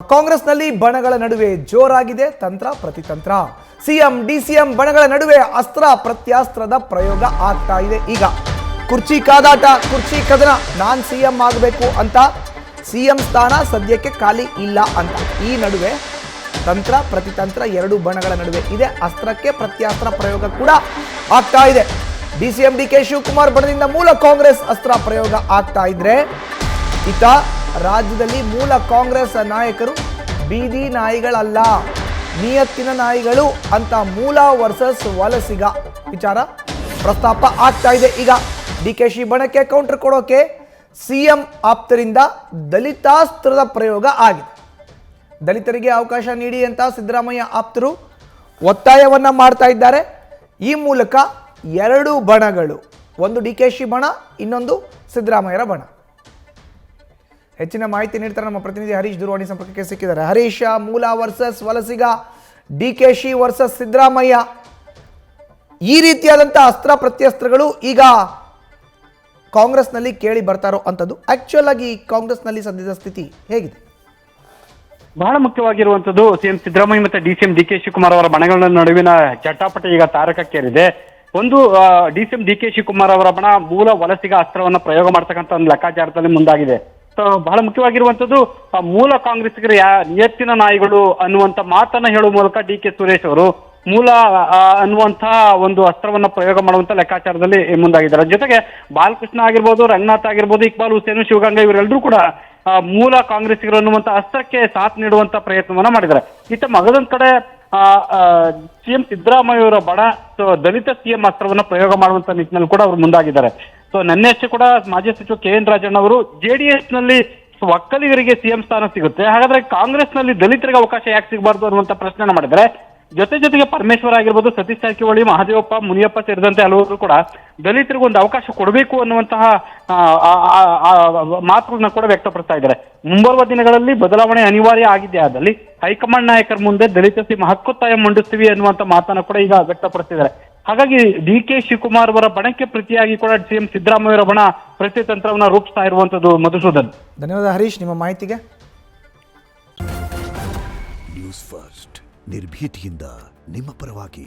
ಕಾಂಗ್ರೆಸ್ನಲ್ಲಿ ಬಣಗಳ ನಡುವೆ ಜೋರಾಗಿದೆ ತಂತ್ರ ಪ್ರತಿತಂತ್ರ. ಸಿಎಂ ಡಿಸಿಎಂ ಬಣಗಳ ನಡುವೆ ಅಸ್ತ್ರ ಪ್ರತ್ಯಾಸ್ತ್ರದ ಪ್ರಯೋಗ ಆಗ್ತಾ ಇದೆ. ಈಗ ಕುರ್ಚಿ ಕಾದಾಟ, ಕುರ್ಚಿ ಕದನ. ನಾನ್ ಸಿಎಂ ಆಗಬೇಕು ಅಂತ, ಸಿಎಂ ಸ್ಥಾನ ಸದ್ಯಕ್ಕೆ ಖಾಲಿ ಇಲ್ಲ ಅಂತ. ಈ ನಡುವೆ ತಂತ್ರ ಪ್ರತಿತಂತ್ರ ಎರಡು ಬಣಗಳ ನಡುವೆ ಇದೆ. ಅಸ್ತ್ರಕ್ಕೆ ಪ್ರತ್ಯಾಸ್ತ್ರ ಪ್ರಯೋಗ ಕೂಡ ಆಗ್ತಾ ಇದೆ. ಡಿಸಿಎಂ ಡಿಕೆ ಶಿವಕುಮಾರ್ ಬಣದಿಂದ ಮೂಲ ಕಾಂಗ್ರೆಸ್ ಅಸ್ತ್ರ ಪ್ರಯೋಗ ಆಗ್ತಾ ಇದ್ರೆ, ಇತ್ತ ರಾಜ್ಯದಲ್ಲಿ ಮೂಲ ಕಾಂಗ್ರೆಸ್ ನಾಯಕರು ಬೀದಿ ನಾಯಿಗಳಲ್ಲ, ನಿಯತ್ತಿನ ನಾಯಿಗಳು ಅಂತ ಮೂಲ ವರ್ಸಸ್ ವಲಸಿಗ ವಿಚಾರ ಪ್ರಸ್ತಾಪ ಆಗ್ತಾ ಇದೆ. ಈಗ ಡಿಕೆಶಿ ಬಣಕ್ಕೆ ಕೌಂಟರ್ ಕೊಡೋಕೆ ಸಿಎಂ ಆಪ್ತರಿಂದ ದಲಿತಾಸ್ತ್ರದ ಪ್ರಯೋಗ ಆಗಿದೆ. ದಲಿತರಿಗೆ ಅವಕಾಶ ನೀಡಿ ಅಂತ ಸಿದ್ದರಾಮಯ್ಯ ಆಪ್ತರು ಒತ್ತಾಯವನ್ನ ಮಾಡ್ತಾ ಇದ್ದಾರೆ. ಈ ಮೂಲಕ ಎರಡು ಬಣಗಳು, ಒಂದು ಡಿಕೆಶಿ ಬಣ, ಇನ್ನೊಂದು ಸಿದ್ದರಾಮಯ್ಯರ ಬಣ. ಹೆಚ್ಚಿನ ಮಾಹಿತಿ ನೀಡ್ತಾರೆ ನಮ್ಮ ಪ್ರತಿನಿಧಿ ಹರೀಶ್ ದೂರವಾಣಿ ಸಂಪರ್ಕಕ್ಕೆ ಸಿಕ್ಕಿದ್ದಾರೆ. ಹರೀಶ್, ಮೂಲ ವರ್ಸಸ್ ವಲಸಿಗ, ಡಿಕೆಶಿ ವರ್ಸಸ್ ಸಿದ್ದರಾಮಯ್ಯ, ಈ ರೀತಿಯಾದಂಥ ಅಸ್ತ್ರ ಪ್ರತ್ಯಸ್ತ್ರಗಳು ಈಗ ಕಾಂಗ್ರೆಸ್ನಲ್ಲಿ ಕೇಳಿ ಬರ್ತಾ ಇರೋ ಅಂಥದ್ದು. ಆಕ್ಚುಯಲ್ ಆಗಿ ಕಾಂಗ್ರೆಸ್ನಲ್ಲಿ ಸದ್ಯದ ಸ್ಥಿತಿ ಹೇಗಿದೆ? ಬಹಳ ಮುಖ್ಯವಾಗಿರುವಂತದ್ದು ಸಿಎಂ ಸಿದ್ದರಾಮಯ್ಯ ಮತ್ತೆ ಡಿಸಿಎಂ ಡಿಕೆ ಶಿವಕುಮಾರ್ ಅವರ ಬಣಗಳ ನಡುವಿನ ಚಟಾಪಟಿ ಈಗ ತಾರಕಕ್ಕೇರಿದೆ. ಒಂದು ಡಿಸಿಎಂ ಡಿಕೆ ಶಿವಕುಮಾರ್ ಅವರ ಬಣ ಮೂಲ ವಲಸಿಗ ಅಸ್ತ್ರವನ್ನ ಪ್ರಯೋಗ ಮಾಡ್ತಕ್ಕಂಥ ಒಂದು ಲೆಕ್ಕಾಚಾರದಲ್ಲಿ ಮುಂದಾಗಿದೆ. ಸೊ ಬಹಳ ಮುಖ್ಯವಾಗಿರುವಂತದ್ದು, ಮೂಲ ಕಾಂಗ್ರೆಸ್ಸಿಗರು ನಿಯತ್ತಿನ ನಾಯಿಗಳು ಅನ್ನುವಂತ ಮಾತನ್ನ ಹೇಳುವ ಮೂಲಕ ಡಿಕೆ ಸುರೇಶ್ ಅವರು ಮೂಲ ಅನ್ನುವಂತಹ ಒಂದು ಅಸ್ತ್ರವನ್ನ ಪ್ರಯೋಗ ಮಾಡುವಂತ ಲೆಕ್ಕಾಚಾರದಲ್ಲಿ ಮುಂದಾಗಿದ್ದಾರೆ. ಜೊತೆಗೆ ಬಾಲಕೃಷ್ಣ ಆಗಿರ್ಬೋದು, ರಂಗನಾಥ್ ಆಗಿರ್ಬೋದು, ಇಕ್ಬಾಲ್ ಹುಸೇನ್, ಶಿವಗಂಗಾ ಇವರೆಲ್ಲರೂ ಕೂಡ ಮೂಲ ಕಾಂಗ್ರೆಸ್ಸಿಗರು ಅನ್ನುವಂತ ಅಸ್ತ್ರಕ್ಕೆ ಸಾಥ್ ನೀಡುವಂತ ಪ್ರಯತ್ನವನ್ನ ಮಾಡಿದ್ದಾರೆ. ಇತ್ತ ಮಗದೊಂದ್ ಕಡೆ ಸಿಎಂ ಸಿದ್ದರಾಮಯ್ಯ ಅವರ ಬಣ ದಲಿತ ಸಿಎಂ ಅಸ್ತ್ರವನ್ನ ಪ್ರಯೋಗ ಮಾಡುವಂತ ನಿಟ್ಟಿನಲ್ಲಿ ಕೂಡ ಅವರು ಮುಂದಾಗಿದ್ದಾರೆ. ಸೊ ನಿನ್ನೆಷ್ಟೇ ಕೂಡ ಮಾಜಿ ಸಚಿವ KN ರಾಜಣ್ಣ ಅವರು ಜೆಡಿಎಸ್ ನಲ್ಲಿ ಒಕ್ಕಲಿಗರಿಗೆ ಸಿಎಂ ಸ್ಥಾನ ಸಿಗುತ್ತೆ, ಹಾಗಾದ್ರೆ ಕಾಂಗ್ರೆಸ್ ನಲ್ಲಿ ದಲಿತರಿಗೆ ಅವಕಾಶ ಯಾಕೆ ಸಿಗಬಾರ್ದು ಅನ್ನುವಂತ ಪ್ರಶ್ನೆ ಮಾಡಿದ್ದಾರೆ. ಜೊತೆಗೆ ಪರಮೇಶ್ವರ್ ಆಗಿರ್ಬೋದು, ಸತೀಶ್ ಜಾರಕಿಹೊಳಿ, ಮಹದೇವಪ್ಪ, ಮುನಿಯಪ್ಪ ಸೇರಿದಂತೆ ಹಲವರು ಕೂಡ ದಲಿತರಿಗೆ ಒಂದು ಅವಕಾಶ ಕೊಡಬೇಕು ಅನ್ನುವಂತಹ ಮಾತುಗಳನ್ನ ಕೂಡ ವ್ಯಕ್ತಪಡಿಸ್ತಾ ಇದ್ದಾರೆ. ಮುಂಬರುವ ದಿನಗಳಲ್ಲಿ ಬದಲಾವಣೆ ಅನಿವಾರ್ಯ ಆಗಿದೆ. ಆದಲ್ಲಿ ಹೈಕಮಾಂಡ್ ನಾಯಕರ ಮುಂದೆ ದಲಿತ ಸಿಎಂ ಹಕ್ಕೊತ್ತಾಯ ಮಂಡಿಸ್ತೀವಿ ಅನ್ನುವಂತ ಮಾತನ್ನ ಕೂಡ ಈಗ ವ್ಯಕ್ತಪಡಿಸಿದ್ದಾರೆ. ಹಾಗಾಗಿ ಡಿಕೆ ಶಿವಕುಮಾರ್ ಅವರ ಬಣಕ್ಕೆ ಪ್ರತಿಯಾಗಿ ಕೂಡ ಸಿಎಂ ಸಿದ್ದರಾಮಯ್ಯ ಅವರ ಬಣ ಪ್ರತಿತಂತ್ರವನ್ನ ರೂಪಿಸ್ತಾ ಇರುವಂತದ್ದು. ಮಧುಸೂದನ್, ಧನ್ಯವಾದ ಹರೀಶ್ ನಿಮ್ಮ ಮಾಹಿತಿಗೆ. ನ್ಯೂಸ್ ಫಸ್ಟ್ ನಿರ್ಭೀತಿಯಿಂದ ನಿಮ್ಮ ಪರವಾಗಿ.